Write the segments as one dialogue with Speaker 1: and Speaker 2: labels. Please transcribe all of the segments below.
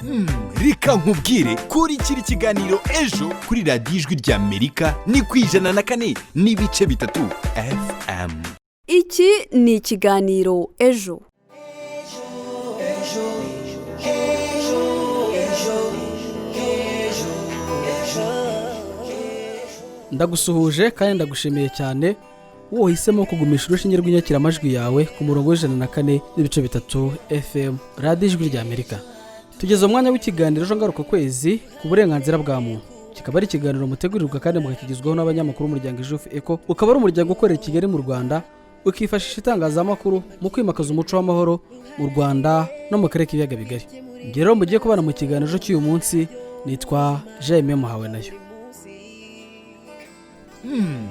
Speaker 1: Reka nkubwire kuri kiri kiganiro ejo kuri radiyo ijwi ry'Amerika ni ku 104.3 FM.
Speaker 2: Iki ni ikiganiro ejo.
Speaker 3: Ndagusuhuje kandi ndagushimiye cyane wowe uhisemo kugumisha urushinge rw'inyakiramajwi yawe ku murongo w'104.3 FM radiyo ijwi ry'Amerika. Tugeze umwanya w'ikiganiro ejo ngaruka kwezi ku burenganzira bwa muntu. Kikaba ari ikiganiro mutegurirwa kandi mugakigizwaho n'abanyamakuru umuryango Ejo, ukaba ari umuryango ukorera i Kigali mu Rwanda, ukifashisha itangazamakuru mu kwimakaza umuco w'amahoro mu Rwanda no mu karere k'ibiyaga bigari. Rero mugiye kubana mu kiganiro ejo cy'uyu munsi, nitwa Jaime Muhawe nayo.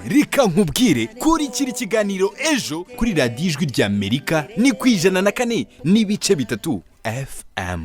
Speaker 1: Reka nkubwire kuri kiri kiganiro ejo kuri radiyo ijwi ry'Amerika ni ku 104.3 FM.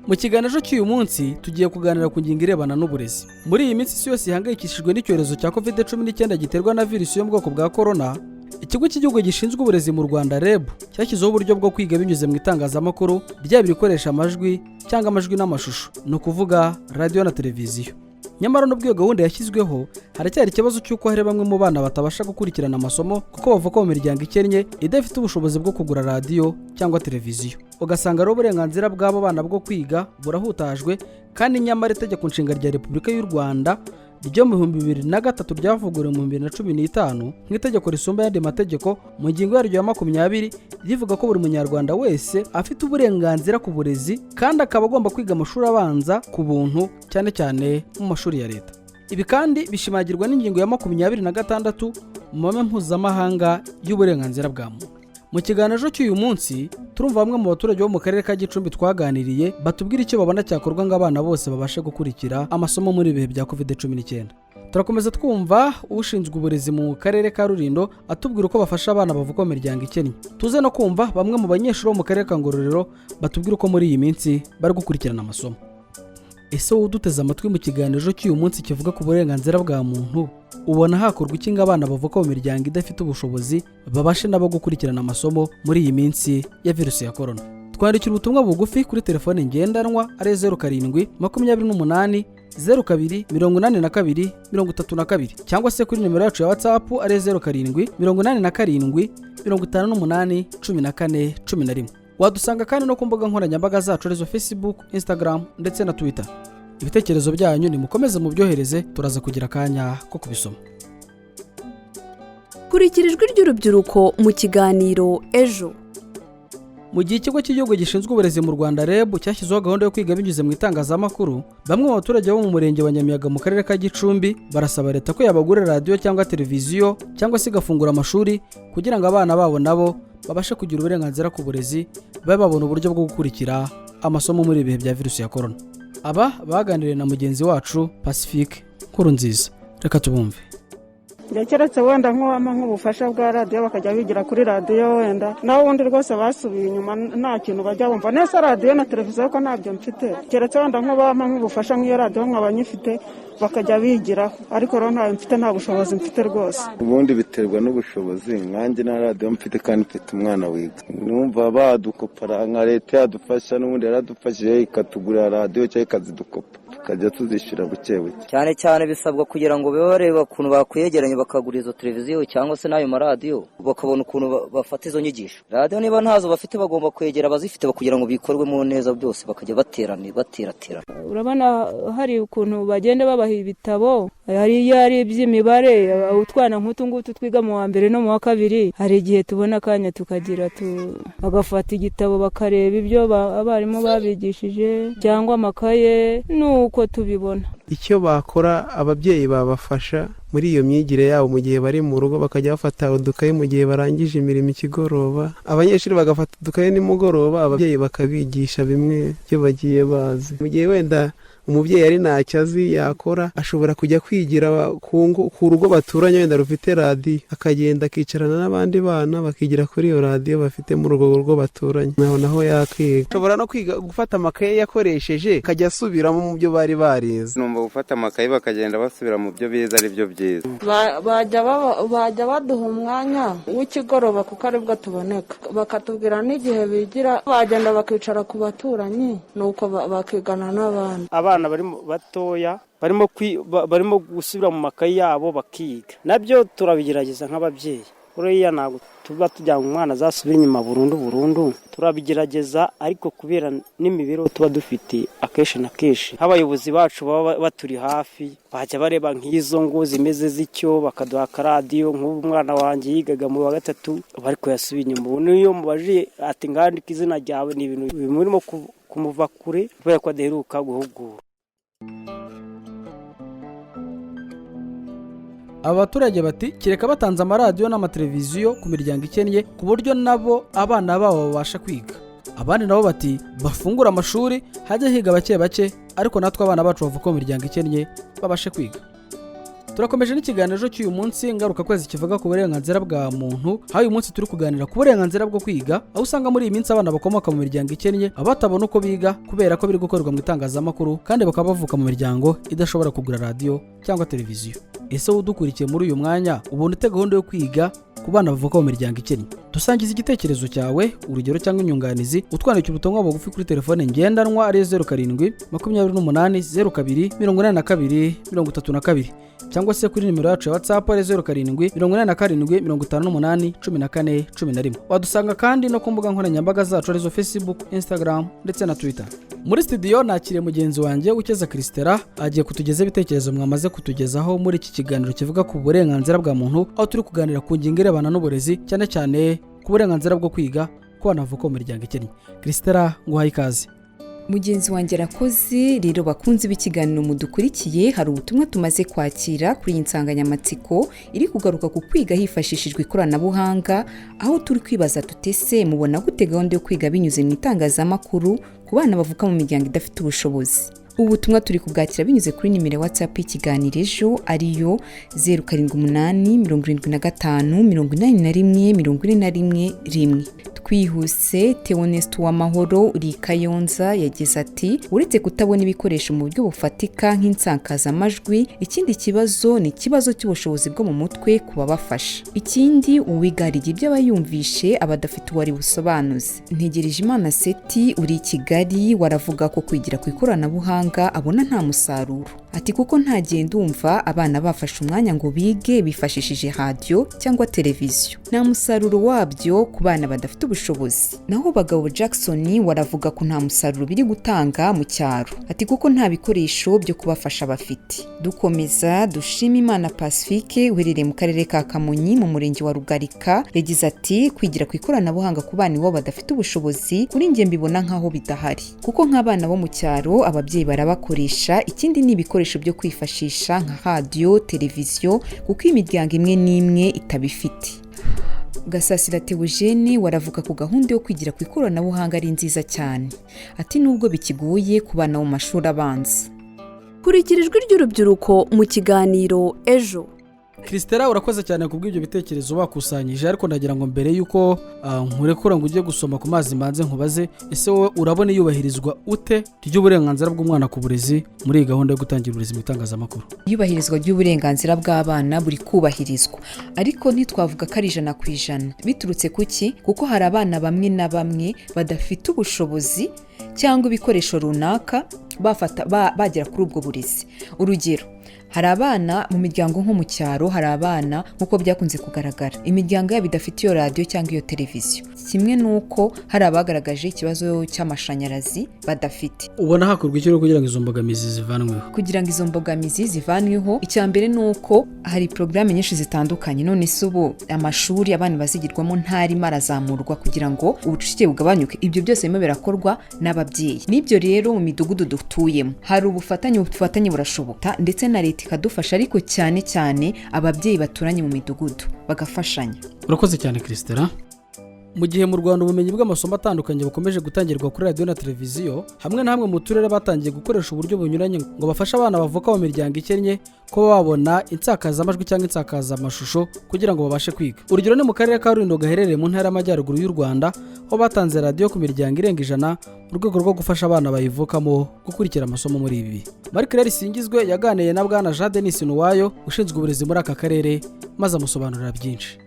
Speaker 3: Mu kiganiro cy'uyu munsi tugiye kuganira ku ngingo irebana n'uburezi. Muri iyi minsi yose ihangayikishijwe n'icyorezo cya COVID-19 giterwa na virusi yo mu bwoko bwa corona, Ikigo cy'igihugu gishinzwe uburezi mu Rwanda REB cyashyizeho uburyo bwo kwiga binyuze mu itangazamakuru ryaba ibikoresha amajwi cyangwa amajwi n'amashusho, ni ukuvuga radio na televiziyo. Nyamara n'ubwo iyo gahunda yashyizweho, haracyari ikibazo cy'uko hari bamwe mu bana batabasha gukurikirana amasomo kuko bavuka mu miryango ikennye idafite ubushobozi bwo kugura radio cyangwa televiziyo. Ugasanga ari uburenganzira bw'abo bana bwo kwiga burahutajwe, kandi nyamara itegeko nshinga rya Repubulika y'u Rwanda ryo mu 2003 ryavuguruwe mu 2015 nk'itegeko risumba yandi mategeko mu ngingo yaryo ya 20 rivuga ko buri munyarwanda wese afite uburenganzira ku burezi kandi akaba agomba kwiga amashuri abanza ku buntu, cyane cyane mu mashuri ya leta. Ibi kandi bishimagirwa n'ingingo ya 26 mu mahame mpuzamahanga y'uburenganzira bwa muntu. Mu kiganiro cy'uyu munsi turumva bamwe mu baturage bo mu karere ka Gicumbi twaganiriye batubwira icyo babona cyakorwa ngo abana bose babashe gukurikira amasomo muri ibihe bya COVID-19. Turakomeza twumva ushinzwe uburezi mu karere ka Rulindo atubwira uko bafasha abana bavuka mu miryango ikennye. Tuze no kumva bamwe mu banyeshuri bo mu karere ka Ngororero batubwira uko muri iyi minsi bari gukurikirana amasomo. Ese wowe uduteze amatwi mu kiganiro cy'uyu munsi kivuga ku burenganzira bwa muntu, ubona hakorwa iki ngo abana bavuka mu miryango idafite ubushobozi babashe nabo gukurikirana amasomo muri iyi minsi ya virusi ya corona? Twandikira ubutumwa bugufi kuri telefone ngendanwa ari 07 28 02 82 32 cyangwa se kuri nimero yacu ya WhatsApp ari 07 87 58 14 11. Wadusanga kandi no ku mbuga nkoranyambaga zacu arizo Facebook, Instagram ndetse na Twitter. Ibitekerezo byanyu ni mukomeze mu byohereze, turaza kugira akanya ko kubisoma.
Speaker 2: Kurikira ijwi ry'urubyiruko mu kiganiro ejo.
Speaker 3: Mu gihe ikigo cy'igihugu gishinzwe uburezi mu Rwanda REB cyashyizeho gahunda yo kwiga binyuze mu itangazamakuru, bamwe mu baturage bo mu murenge wa Nyamiyaga mu karere ka Gicumbi barasaba leta ko yabagurira radio cyangwa televiziyo cyangwa se igafungura amashuri kugira ngo abana babo nabo babashe kugira uburenganzira ku burezi, babe babona uburyo bwo gukurikira amasomo muri ibihe bya virusi ya corona. Aba baganiriye na mugenzi wacu Pacifique Nkurunziza. Reka tubumve.
Speaker 4: Keretse wenda nk'ubufasha bwa radio bakajya bigira kuri radio, wenda naho ubundi rwose basubiye inyuma nta kintu bajya bumva. Nese radio na televiziyo ko ntabyo mfite, keretse wenda nk'ubufasha nk'iyo radio nk'abanyifite bakajya bigiraho, ariko rero nta mfite, nta bushobozi mfite rwose.
Speaker 5: Ubundi biterwa n'ubushobozi. Nkanjye na radio mfite kandi mfite umwana wiga, numva badukopara nka leta yadufasha, n'ubundi yaradufashije ikatugurira radio cyangwa ikazidukopa tukajya tuzishyura buke buke.
Speaker 6: Cyane cyane bisabwa kugira ngo barebe ukuntu bakwegeranya bakagura izo televiziyo cyangwa se n'ayo maradiyo, bakabona ukuntu bafata izo nyigisho. Radio niba ntazo bafite bagomba kwegera abazifite kugira ngo bikorwemo neza byose, bakajya bateraterana.
Speaker 7: Urabona hari ukuntu bagenda babaha ibitabo, hari iby'imibare, utwana nk'utu ngutu twiga mu wa mbere no mu wa kabiri, hari igihe tubona akanya tukagira bagafata igitabo bakareba ibyo abarimu babigishije cyangwa amakaye, nuko tubibona.
Speaker 8: Icyo bakora ababyeyi babafasha muri iyo myigire yabo mu gihe bari mu rugo, bakajya bafata udukaye mu gihe barangije imirimo ikigoroba, abanyeshuri bagafata udukaye nimugoroba, ababyeyi bakabigisha bimwe byo bagiye bazi. Mu gihe wenda umubyeyi ari ntacyo azi yakora ashobora kujya kwigira ku rugo baturanye wenda rufite radiyo akagenda akicarana n'abandi bana bakigira kuri iyo radiyo bafite muri urwo rugo baturanye naho yakwiga ashobora no kwiga gufata amakaye yakoresheje akajya asubiramo mu byo bari barize.
Speaker 5: Numva gufata amakaye bakagenda basubira mu byo bize ari byo byiza.
Speaker 9: bajya baduha umwanya w'ikigoroba kuko aribwo tuboneka bakatubwira n'igihe bigira bagenda bakicara ku baturanyi nuko bakigana n'abandi.
Speaker 10: Abana barimo batoya barimo gusubira mu makayi yabo bakiga, nabyo turabigerageza nk'ababyeyi. Uriya ntabwo tuba tujya mu mwana azasubira inyuma burundu turabigerageza, ariko kubera n'imibereho tuba dufite akenshi na kenshi nk'abayobozi bacu baba baturi hafi bajya bareba nk'izo ngo zimeze zityo bakaduha akaradiyo. nk'ubu umwana wanjye yigaga mu wa 3 ariko yasubiye inyuma. ubu niyo mubaje ati ngandika izina ryawe ni ibintu bimurimo kumuva kure kubera ko adaheruka guhugura.
Speaker 3: Abaturage bati kireka batanze amaradiyo n'amateleviziyo ku miryango ikennye ku buryo nabo abana babo babasha kwiga. Abandi nabo bati bafungura amashuri hajya higa bake ariko natwe abana bacu bavuka mu miryango ikennye babashe kwiga. Turakomeje n'ikiganiro cy'uyu munsi ngaruka kwezi kivuga ku burenganzira bwa muntu. Uyu munsi turi kuganira ku burenganzira bwo kwiga, aho usanga muri iyi minsi abana bakomoka mu miryango ikennye abatabona uko biga kubera ko biri gukorerwa mu itangazamakuru kandi bakaba bavuka mu miryango idashobora kugura radiyo cyangwa televiziyo. Ese udukurikiye muri uyu mwanya ubona ute gahunda yo kwiga ku bana bavuka mu miryango ikennye? Dusangiza igitekerezo cyawe, urugero cyangwa inyunganizi utwandikira ubutumwa bugufi kuri telefone ngendanwa ari 07 28 02 82 32 cyangwa se kuri nimero yacu ya WhatsApp ari 07 87 58 14 11. Wadusanga kandi no ku mbuga nkoranyambaga zacu arizo Facebook, Instagram ndetse na Twitter. Muri studio nakiriye mugenzi wanjye Ukeza Kristera agiye kutugeza ibitekerezo mwamaze kutugezaho muri iki kiganiro kivuga ku burenganzira bwa muntu, aho turi kuganira ku ngingo irebana n'uburezi cyane cyane ku burenganzira bwo kwiga ku bana bavuka mu miryango ikennye. Kristera, nguhaye ikaze.
Speaker 2: Mugenzi wanjye arakoze. Rero bakunze b'ikiganiro mudukurikiye, hari ubutumwa tumaze kwakira kuri iyi nsanganyamatsiko iri kugaruka ku kwiga hifashishijwe ikoranabuhanga, aho turi kwibaza tutese mubona gute gahunda yo kwiga binyuze mu itangazamakuru ku bana bavuka mu miryango idafite ubushobozi. Ubutumwa turi kubwakira binyuze kuri nimero ya WhatsApp y'Ikiganiro Ejo ariyo 0788758141. Twihuse Theoneste w'amahoro uri Kayonza yagize ati uretse kutabona ibikoresho mu buryo bufatika nk'insakazamajwi, ikindi kibazo ni ikibazo cy'ubushobozi bwo mu mutwe kubabafasha. Ikindi uwigariye ibyo abayumvishe abadafite uwari busobanuze. Ntegereje Imana Seti uri Kigali waravuga ko kwigira ku ikoranabuhanga abona nta musaruro. Ati kuko ntagenda umva abana bafashe umwanya ngo bige bifashishije radio cyangwa televiziyo, nta musaruro wabyo ku bana badafite ubushobozi. Naho Bagabo Jackson waravuga ko nta musaruro biri gutanga mu cyaro. Ati kuko nta bikoresho byo kubafasha bafite. Dukomeza Dushima Imana Pacifique uherereye mu karere ka Kamonyi mu murenge wa Rugarika yagize ati kwigira ku ikoranabuhanga ku bana bo badafite ubushobozi kuri njye mbibona nkaho bidahari, kuko nk'abana bo mu cyaro ababyeyi barabakoresha. Ikindi ni ibikoresho byo kwifashisha nka radio, televiziyo, kuko imiryango imwe n'imwe itabifite. Gasasira Theogene waravuga ku gahunda yo kwigira ku ikoranabuhanga ari nziza cyane. Ati nubwo bikigoye ku bana mu mashuri abanza. Kurikira ijwi ry'urubyiruko mu kiganiro Ejo.
Speaker 3: Kristera, urakoze cyane kubw'ibyo bitekerezo bakusanyije, ariko ndagira ngo mbere yuko nkurekura ngo ujye gusoma ku mazi manze nkubaze, ese wowe urabona yubahirizwa ute ry'uburenganzira bw'umwana ku burezi muri iyi gahunda yo gutangira uburezi mu itangazamakuru?
Speaker 2: Iyubahirizwa ry'uburenganzira bw'abana buri kubahirizwa, ariko ntitwavuga ko ari 100%. Biturutse kuki? Kuko hari abana bamwe na bamwe badafite ubushobozi cyangwa ibikoresho runaka bagera kuri ubwo burezi. Urugero, hari abana mu miryango nko mu cyaro, hari abana nk'uko byakunze kugaragara imiryango yabo idafite iyo radiyo cyangwa iyo televiziyo, kimwe n'uko hari abagaragaje ikibazo cy'amashanyarazi badafite.
Speaker 3: Ubona hakorwa iki kugira ngo izo mbogamizi zivanweho?
Speaker 2: Kugira ngo izo mbogamizi zivanweho, icya mbere ni uko hari porogaramu nyinshi zitandukanye. None se ubu amashuri abana bazigirwamo ntarimo arazamurwa kugira ngo ubucucike bugabanyuke. Ibyo byose birimo birakorwa n'ababyeyi. N'ibyo rero mu midugudu dutuyemo hari ubufatanye burashoboka, ndetse na leta ikadufasha, ariko cyane cyane ababyeyi baturanye mu midugudu bagafashanya.
Speaker 3: Urakoze cyane Kristera. mu gihe mu Rwanda ubumenyi bw'amasomo atandukanye bukomeje gutangirwa kuri radio na televiziyo, hamwe na hamwe mu turere batangiye gukoresha uburyo bunyuranye ngo bafashe abana bavuka mu miryango ikennye ko babona insakazamajwi cyangwa insakazamashusho kugira ngo babashe kwiga. Urugero ni mu karere ka Rulindo gaherereye mu ntara y'Amajyaruguru y'u Rwanda, aho batanze radio ku miryango irenga 100 mu rwego rwo gufasha abana bayivukamo gukurikira amasomo muri ibi. Mark Singizwe yaganiriye na Bwana Jean Denis Nuwayo ushinzwe uburezi muri aka karere maze amusobanurira byinshi.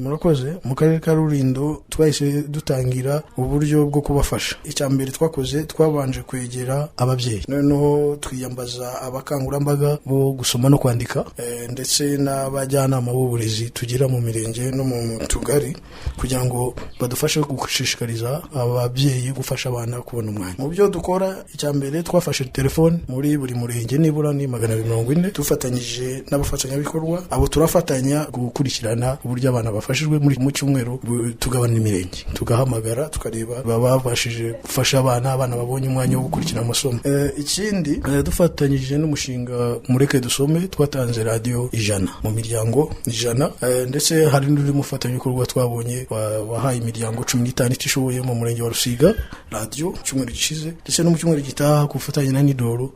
Speaker 11: Murakoze. Mu karere ka Rulindo twahise dutangira uburyo bwo kubafasha. Icyambere twakoze twabanje kwegera ababyeyi, noneho twiyambaza abakangurambaga bo gusoma no kwandika ndetse n'abajyanama b'uburezi tugira mu mirenge no mu tugari kugira ngo badufashe gushishikariza ababyeyi gufasha abana kubona umwanya. Mu byo dukora, icyambere twafashe telefone muri buri murenge nibura ni 240 dufatanyije n'abafatanyabikorwa, abo turafatanya gukurikirana uburyo abana bafashijwe muri mu cyumweru, tugabana imirenge tugahamagara tukareba babashije gufasha abana babonye umwanya wo gukurikira amasomo. Ikindi dufatanyije n'umushinga Mureke Dusome twatanze radio 100 mu miryango 100 ndetse hari n'undi mufatanyabikorwa twabonye wahaye imiryango 15 itishoboye mu murenge wa Rusiga radio cyumweru gishize, ndetse no mu cyumweru gitaha kufatanya na Nidoro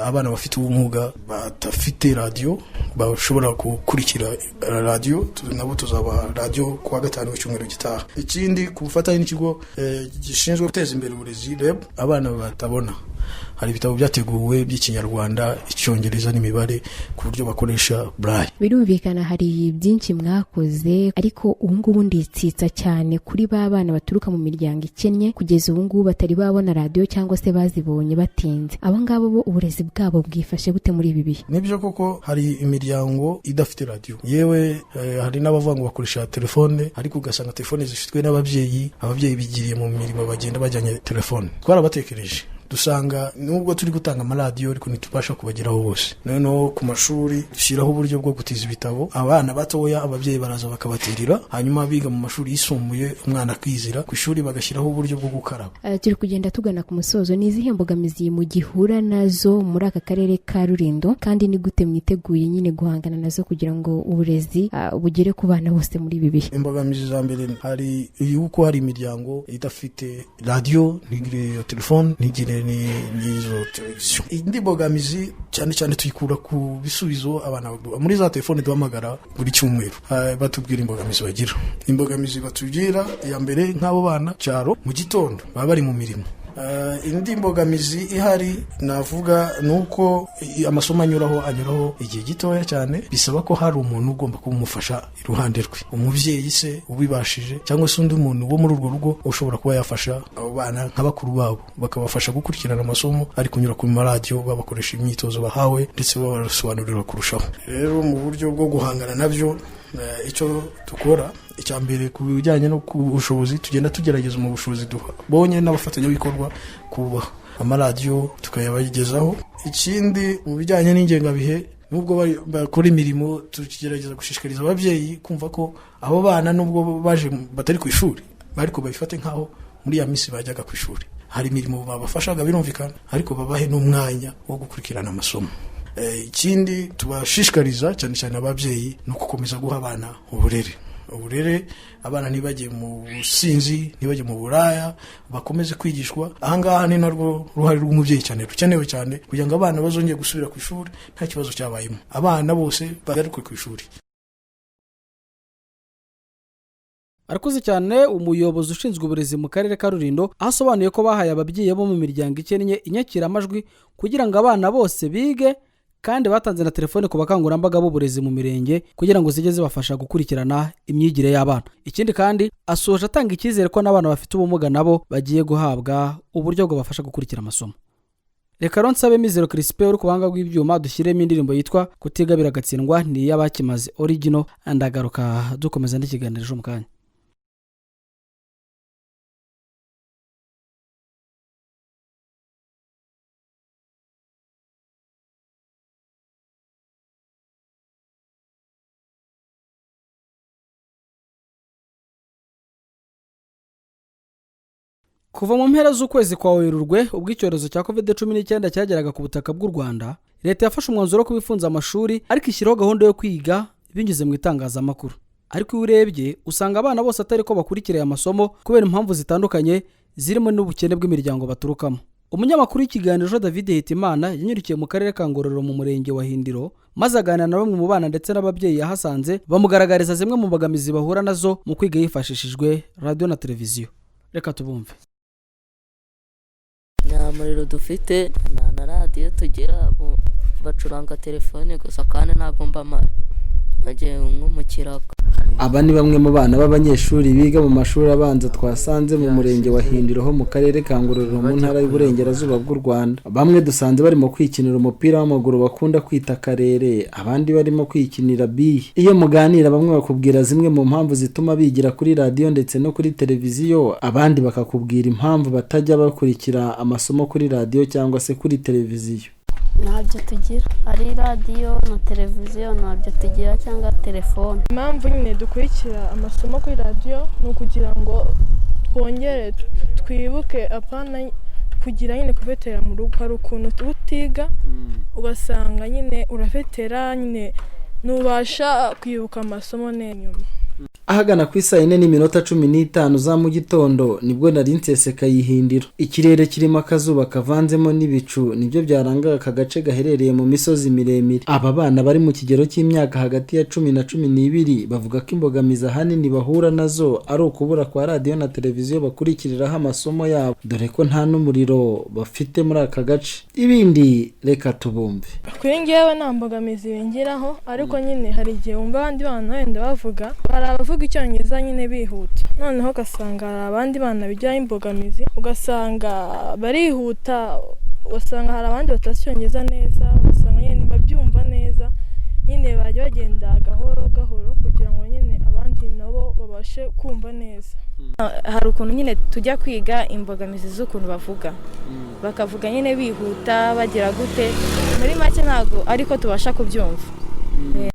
Speaker 11: abana bafite ubumuga batafite radio bashobora gukurikira radio, nabo tuzaba radio kwa gatanu w'icyumweru gitaha. Ikindi ku bufatanye n'ikigo gishinzwe guteza imbere uburezi REB, abana batabona hari ibitabo byateguwe by'ikinyarwanda, icyongereza n'imibare ku buryo bakoresha braille.
Speaker 12: Birumvikana hari byinshi mwakoze, ariko ubu ngubu nditsitsa cyane kuri ba bana baturuka mu miryango ikennye kugeza ubu ngubu batari babona radio cyangwa se bazibonye batinze. Abo ngabo bo uburezi bwabo bwifashe gute muri ibi bihe?
Speaker 11: Nibyo koko hari imiryango idafite radio, yewe hari n'abavanga bakoresha telefone, ariko ugasanga telefone zifitwe n'ababyeyi, ababyeyi bigiriye mu mirimo bagenda bajyanye telefone. Twarabatekereje dusanga nubwo turi gutanga amaradiyo ariko ntitubasha kubageraho bose. Noneho ku mashuri dushyiraho uburyo bwo gutiza ibitabo, abana batoya ababyeyi baraza bakabatirira, hanyuma biga mu mashuri yisumbuye umwana akizira ku ishuri bagashyiraho uburyo bwo gukaraba.
Speaker 12: Turi kugenda tugana ku musozo. Ni izihe mbogamizi mu gihura nazo muri aka karere ka Rulindo, kandi ni gute mwiteguye nyine guhangana nazo kugira ngo uburezi bugere ku bana bose muri ibi bihe?
Speaker 11: Imbogamizi za mbere hari yuko hari imiryango idafite radio, ntigire telefone, ntigire n'izo televiziyo. Indi mbogamizi cyane cyane tuyikura ku bisubizo abana muri za telefone duhamagara buri cyumweru batubwira imbogamizi bagira. Imbogamizi batubwira ya mbere nk'abo bana cyaro mu gitondo baba bari mu mirimo. Indi mbogamizi ihari navuga nuko amasomo anyuraho igihe gitoya cyane, bisaba ko hari umuntu ugomba kumufasha iruhande rwe, umubyeyi se ubibashije cyangwa se undi muntu wo muri urwo rugo ushobora kuba yafasha abo bana nk'abakuru babo bakabafasha gukurikirana amasomo ari kunyura ku maradiyo, babakoresha imyitozo bahawe ndetse babasobanurira kurushaho. Rero mu buryo bwo guhangana nabyo icyo dukora, icyambere ku bijyanye no ku bushobozi tugenda tugerageza mu bushobozi bonye n'abafatanyabikorwa kubaha amaradiyo tukayabagezaho. Ikindi mu bijyanye n'ingengabihe, nubwo bakora imirimo tugerageza gushishikariza ababyeyi kumva ko abo bana nubwo baje batari ku ishuri ariko babifate nkaho muri ya minsi bajyaga ku ishuri. Hari imirimo babafashaga birumvikana, ariko babahe n'umwanya wo gukurikirana amasomo. Ikindi tubashishikariza cyane cyane ababyeyi no gukomeza guha abana uburere, abana ntibajye mu businzi, ntibajye mu buraya, bakomeze kwigishwa. Ahangaha ni narwo ruhare rw'umubyeyi cyane rukenewe cyane kugira ngo abana bazongeye gusubira ku ishuri nta kibazo cyabayemo, abana bose bagaruke ku ishuri.
Speaker 3: Arakoze cyane umuyobozi ushinzwe uburezi mu karere ka Rulindo, asobanuye ko bahaye ababyeyi bo mu miryango ikennye inyakiramajwi kugira ngo abana bose bige, kandi batanze na telefone ku bakangurambaga b'uburezi mu mirenge kugira ngo zijye zibafasha gukurikirana imyigire y'abana. Ikindi kandi asoje atanga icyizere ko n'abana bafite ubumuga nabo bagiye guhabwa uburyo bwo bafasha gukurikira amasomo. Reka ronsabe Mizero Crispin uri ku buhanga bw'ibyuma dushyiremo indirimbo yitwa Kutiga biragatsindwa, ni iy'abakimaze original, andagaruka dukomeza n'ikiganiro ejo mu kanya. Kuva mu mpera z'ukwezi kwa Werurwe ubwo icyorezo cya COVID-19 cyageraga ku butaka bw'u Rwanda, leta yafashe umwanzuro wo kubifunza amashuri ariko ishyiraho gahunda yo kwiga binyuze mu itangazamakuru. ariko iyo urebye usanga abana bose atari ko bakurikira amasomo kubera impamvu zitandukanye zirimo n'ubukene bw'imiryango baturukamo. Umunyamakuru w'ikiganiro David Hitimana yanyurikiye mu karere ka Ngororero mu murenge wa Hindiro maze aganira na bamwe mu bana ndetse n'ababyeyi yahasanze bamugaragariza zimwe mu mbogamizi bahura nazo mu kwiga hifashishijwe radio na televiziyo. Reka tubumve.
Speaker 13: Nta muriro dufite, nta na radio tugira, bacuranga telefone gusa kandi ntabwo mbamara nagiye nko mu kiraka.
Speaker 3: Aba ni bamwe mu bana b'abanyeshuri biga mu mashuri abanza twasanze mu murenge wa Hindiro ho mu karere ka Ngororero mu ntara y'Uburengerazuba bw'u Rwanda. Bamwe dusanze barimo kwikinira umupira w'amaguru bakunda kwita karere, abandi barimo kwikinira biye. Iyo muganira bamwe bakubwira zimwe mu mpamvu zituma bigira kuri radio ndetse no kuri televiziyo, abandi bakakubwira impamvu batajya bakurikira amasomo kuri radio cyangwa se kuri televiziyo.
Speaker 14: Ntabyo tugira, ari radio na televiziyo ntabyo tugira cyangwa telefone.
Speaker 15: Impamvu nyine dukurikira amasomo kuri radio ni ukugira ngo twongere twibuke apana kugira nyine kuvetera mu rugo. Hari ukuntu utiga ugasanga nyine urafetera nyine nubasha kwibuka amasomo nyuma.
Speaker 3: Ahagana ku isaa 4:15 za mu gitondo nibwo nari nseseka yihindiro. Ikirere kirimo akazuba kavanzemo n'ibicu nibyo byaranga aka gace gaherereye mu misozi miremire. Aba bana bari mu kigero cy'imyaka hagati ya 10 na 12 bavuga ko imbogamizi ahanini bahura nazo ari ukubura kwa radio na televiziyo bakurikiriraho amasomo yabo, dore ko nta n'umuriro bafite muri aka gace. Ibindi reka tubumve.
Speaker 15: Kuri ngewe nta mbogamizi bingiraho, ariko nyine hari igihe wumva abandi bana wenda bavuga abavuga icyongereza nyine bihuta, noneho ugasanga hari abandi bana bijyaho imbogamizi, ugasanga barihuta, ugasanga hari abandi batazi icyongereza neza, ugasanga nyine babyumva neza, nyine bajya bagenda gahoro gahoro kugira ngo nyine abandi nabo babashe kumva neza.
Speaker 16: Hari ukuntu nyine tujya kwiga imbogamizi z'ukuntu bavuga, bakavuga nyine bihuta bagira gute, muri make ntabwo ariko tubasha kubyumva.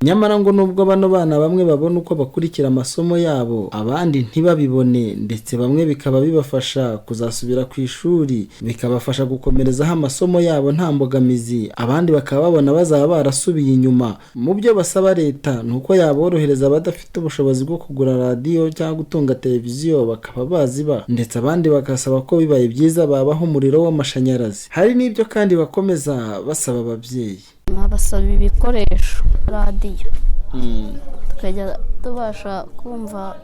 Speaker 3: Nyamara ngo nubwo bano bana bamwe babona uko bakurikira amasomo yabo, abandi ntibabibone, ndetse bamwe bikaba bibafasha kuzasubira ku ishuri, bikabafasha gukomerezaho amasomo yabo nta mbogamizi, abandi bakaba babona bazaba barasubiye inyuma. Mu byo basaba leta ni uko yaborohereza abadafite ubushobozi bwo kugura radio cyangwa gutunga televiziyo bakaba baziba, ndetse abandi bakasaba ko bibaye byiza babaho umuriro w'amashanyarazi. Hari n'ibyo kandi bakomeza basaba ababyeyi.
Speaker 14: Basaba ibikoresho radio tukajya tubasha kumva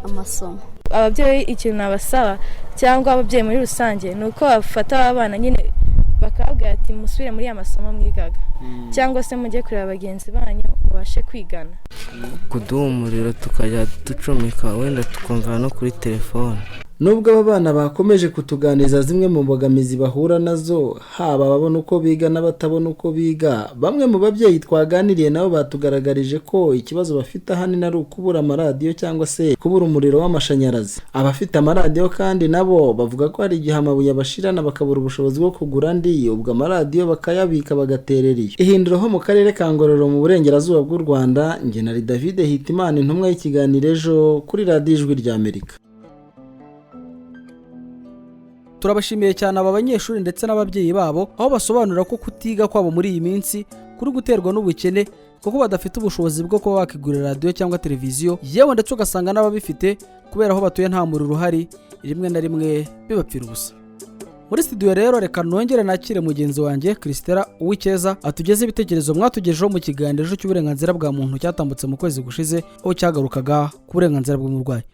Speaker 14: amasomo.
Speaker 16: Ababyeyi ikintu nabasaba cyangwa ababyeyi muri rusange ni uko bafata abana nyine bakabwira ati musubire muri ya masomo mwigaga, cyangwa se mujye kureba bagenzi banyu babashe kwigana.
Speaker 13: Kuduha umuriro tukajya ducomeka wenda tukumva no kuri telefone.
Speaker 3: Nubwo aba bana bakomeje kutuganiriza zimwe mu mbogamizi bahura nazo, haba babona uko biga n'abatabona uko biga, bamwe mu babyeyi twaganiriye nabo batugaragarije ko ikibazo bafite ahanini ari ukubura amaradiyo cyangwa se kubura umuriro w'amashanyarazi. Abafite amaradiyo kandi nabo bavuga ko hari igihe amabuye abashirana bakabura ubushobozi bwo kugura andi, ubwo amaradiyo bakayabika bagaterera iyo. Ihindiro ho mu karere ka Ngororero mu Burengerazuba bw'u Rwanda, njye nari David Hitimana, intumwa y'Ikiganiro Ejo kuri Radio Ijwi ry'Amerika. Turabashimiye cyane aba banyeshuri ndetse n'ababyeyi babo, aho basobanura ko kutiga kwabo muri iyi minsi kuri guterwa n'ubukene kuko badafite ubushobozi bwo kuba bakigurira radio cyangwa televiziyo, yewe ndetse ugasanga n'ababifite kubera aho batuye nta muriro uhari, rimwe na rimwe bibapfira ubusa. Muri studio rero reka nongere nakire mugenzi wanjye Christela Uwikeza atugeze ibitekerezo mwatugejeho mu kiganiro cy'uburenganzira bwa muntu cyatambutse mu kwezi gushize, aho cyagarukaga ku burenganzira bw'umurwayi.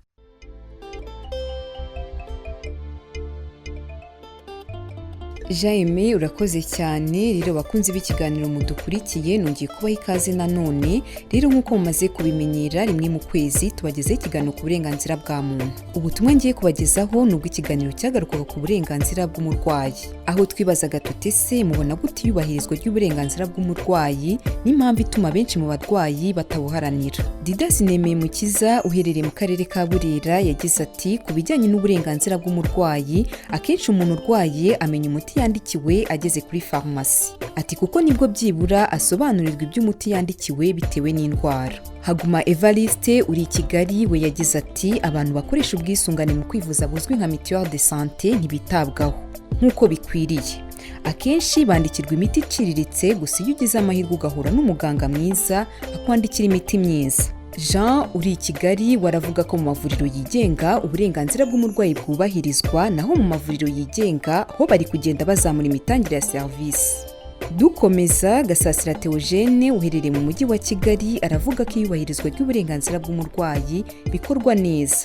Speaker 2: Jaime urakoze cyane. Rero bakunzi b'ikiganiro mudukurikiye, nongeye kubaha ikaze nanone. Rero nk'uko mumaze kubimenyera, rimwe mu kwezi tubagezeho ikiganiro ku burenganzira bwa muntu. Ubutumwa ngiye kubagezaho nubwo ikiganiro cyagarukaga ku burenganzira bw'umurwayi, aho twibazaga tutese mubona gute iyubahirizwa ry'uburenganzira bw'umurwayi n'impamvu ituma benshi mu barwayi batabuharanira. Didas Nememukiza uherereye mu karere ka Burera yagize ati ku bijyanye n'uburenganzira bw'umurwayi, akenshi umuntu urwaye amenya umuti yandikiwe ageze kuri farumasi. Ati kuko nibwo byibura asobanurirwa iby'umuti yandikiwe bitewe n'indwara. Haguma Evariste uri i Kigali we yagize ati abantu bakoresha ubwisungane mu kwivuza buzwi nka mutuelle de santé ntibitabwaho nk'uko bikwiriye. Akenshi bandikirwa imiti iciriritse, gusa iyo ugize amahirwe ugahura n'umuganga mwiza akwandikira imiti myiza. Jean uri i Kigali waravuga ko mu mavuriro yigenga uburenganzira bw'umurwayi bwubahirizwa, naho mu mavuriro yigenga ho bari kugenda bazamura imitangire ya serivisi. Dukomeza, Gasasira Theogene uherereye mu mujyi wa Kigali aravuga ko iyubahirizwa ry'uburenganzira bw'umurwayi bikorwa neza.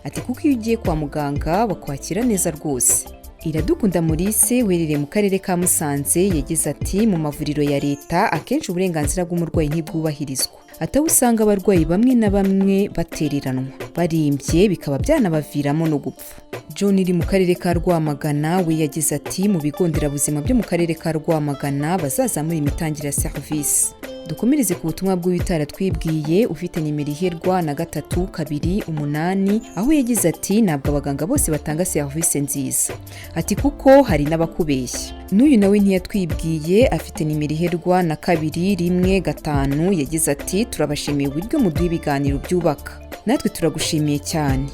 Speaker 2: Ati kuko iyo ugiye kwa muganga bakwakira neza rwose. Iradukunda Maurice uherereye mu karere ka Musanze yagize ati mu mavuriro ya leta akenshi uburenganzira bw'umurwayi ntibwubahirizwa. Ataho usanga abarwayi bamwe na bamwe batereranwa, barimbye bikaba byanabaviramo no gupfa. John iri mu karere ka Rwamagana we yagize ati mu bigo nderabuzima byo mu karere ka Rwamagana bazazamura imitangire ya serivisi. Dukomereze ku butumwa bw'ibitara twibwiye ufite nimero iherwa na 328 aho yagize ati ntabwo abaganga bose batanga serivisi nziza. Ati kuko hari n'abakubeshya. N'uyu nawe ntiyatwibwiye afite nimero iherwa na 215 yagize ati turabashimiye uburyo muduha ibiganiro byubaka. Natwe turagushimiye cyane.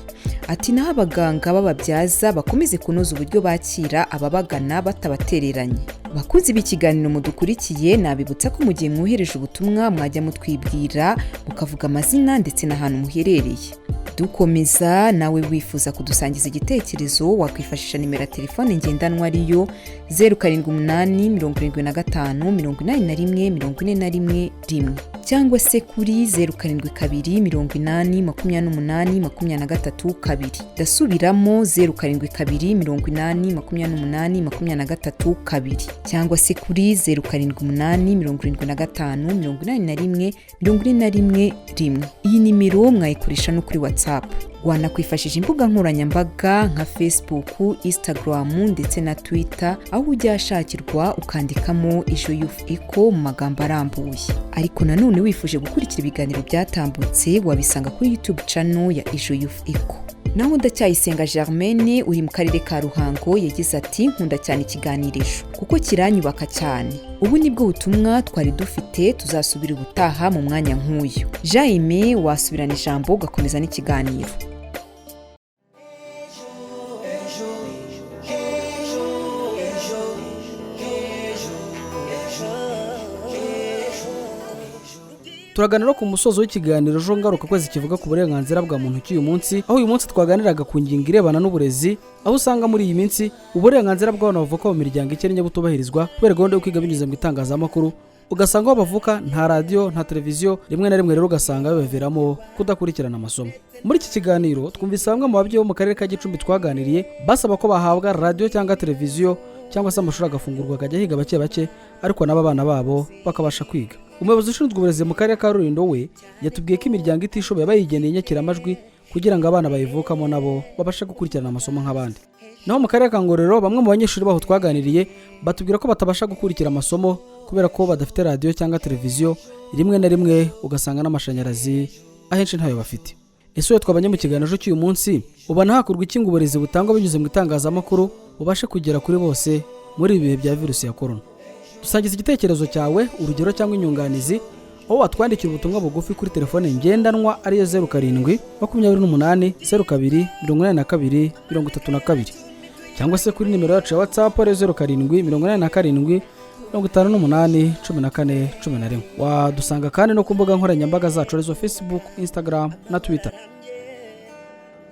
Speaker 2: Ati naho abaganga bababyaza bakomeze kunoza uburyo bakira ababagana batabatereranye. Bakuzi b'ikiganiro mudukurikiye nabibutsa ko mu gihe mwohereje ubutumwa mwajya mutwibwira mukavuga amazina ndetse n'ahantu muherereye. Dukomeza, nawe wifuza kudusangiza igitekerezo wakwifashisha nimero ya telefone ngendanwa ariyo 0788858141 cyangwa se kuri 07288823. Dasubiramo 07288823 cyangwa se kuri 0778758141. Iyi nimero mwayikoresha no kuri WhatsApp. Wanakwifashisha imbuga nkoranyambaga nka Facebook, Instagram ndetse na Twitter aho ujya shakirwa ukandikamo Ejo Youth Echo mu magambo arambuye. Ariko nanone wifuje gukurikira ibiganiro byatambutse wabisanga kuri YouTube channel ya Ejo Youth Echo. Naho Ndacyayisenga Germaine uri mu karere ka Ruhango yagize ati nkunda cyane Ikiganiro Ejo kuko kiranyubaka cyane. Ubu nibwo butumwa twari dufite, tuzasubira ubutaha mu mwanya nk'uyu. Jaime wasubirana ijambo ugakomeza n'ikiganiro.
Speaker 3: Turaganira ku musozo w'ikiganiro ejo ngaruka kwezi kivuga ku burenganzira bwa muntu cy'uyu munsi, aho uyu munsi twaganiraga ku ngingo irebana n'uburezi, aho usanga muri iyi minsi uburenganzira bw'abana bavuka mu miryango ikennye butubahirizwa kubera gahunda yo kwiga binyuze mu itangazamakuru. Ugasanga aho bavuka nta radio nta televiziyo, rimwe na rimwe rero ugasanga bibaviramo kudakurikirana amasomo. Muri iki kiganiro twumvise bamwe mu babyeyi bo mu karere ka Gicumbi twaganiriye basaba ko bahabwa radio cyangwa televiziyo cyangwa se amashuri agafungurwa akajya higa bake bake, ariko n'aba bana babo bakabasha kwiga. Umuyobozi ushinzwe uburezi mu karere ka Rulindo we yatubwiye ko imiryango itishoboye bayigeneye inyakiramajwi kugira ngo abana bayivukamo nabo babashe gukurikirana amasomo nk'abandi. Naho mu karere ka Ngororero bamwe mu banyeshuri baho twaganiriye batubwira ko batabasha gukurikira amasomo kubera ko badafite radio cyangwa televiziyo, rimwe na rimwe ugasanga n'amashanyarazi ahenshi ntayo bafite. Ese twabanye mu kiganiro cy'uyu munsi ubana hakurwa iki ngo uburezi butangwa binyuze mu itangazamakuru ubashe kugera kuri bose muri ibi bihe bya virusi ya corona? Dusangiza igitekerezo cyawe, urugero cyangwa inyunganizi, aho watwandikira ubutumwa bugufi kuri telefone ngendanwa ariyo 0728028232 cyangwa se kuri nimero yacu ya WhatsApp ariyo 0787581411. Wadusanga kandi no ku mbuga nkoranyambaga zacu arizo Facebook, Instagram na Twitter.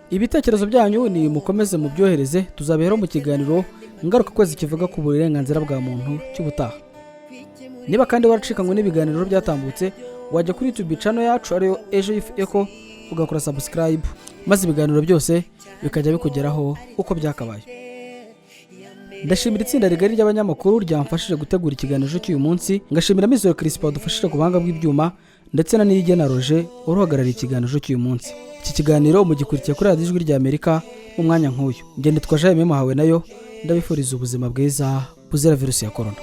Speaker 3: Ibitekerezo byanyu ni mukomeze mu byohereze, tuzabihera mu kiganiro ngaruka kwezi kivuga ku burenganzira bwa muntu cy'ubutaha. Niba kandi waracikanywe n'ibiganiro byatambutse, wajya kuri YouTube channel yacu ariyo Ejo Youth Echo ugakora subscribe, maze ibiganiro byose bikajya bikugeraho uko byakabaye. Ndashimira itsinda rigari ry'abanyamakuru ryamfashije gutegura ikiganiro cy'uyu munsi, ngashimira Mizero Crispa wadufashije ku buhanga bw'ibyuma, ndetse na Niyigena Roger uruhagarariye ikiganiro cy'uyu munsi. Iki kiganiro mugikurikiye kuri Radio Ijwi rya Amerika mu mwanya nk'uyu. Ngende twajaye hawe nayo ndabifuriza ubuzima bwiza buzira virusi ya corona.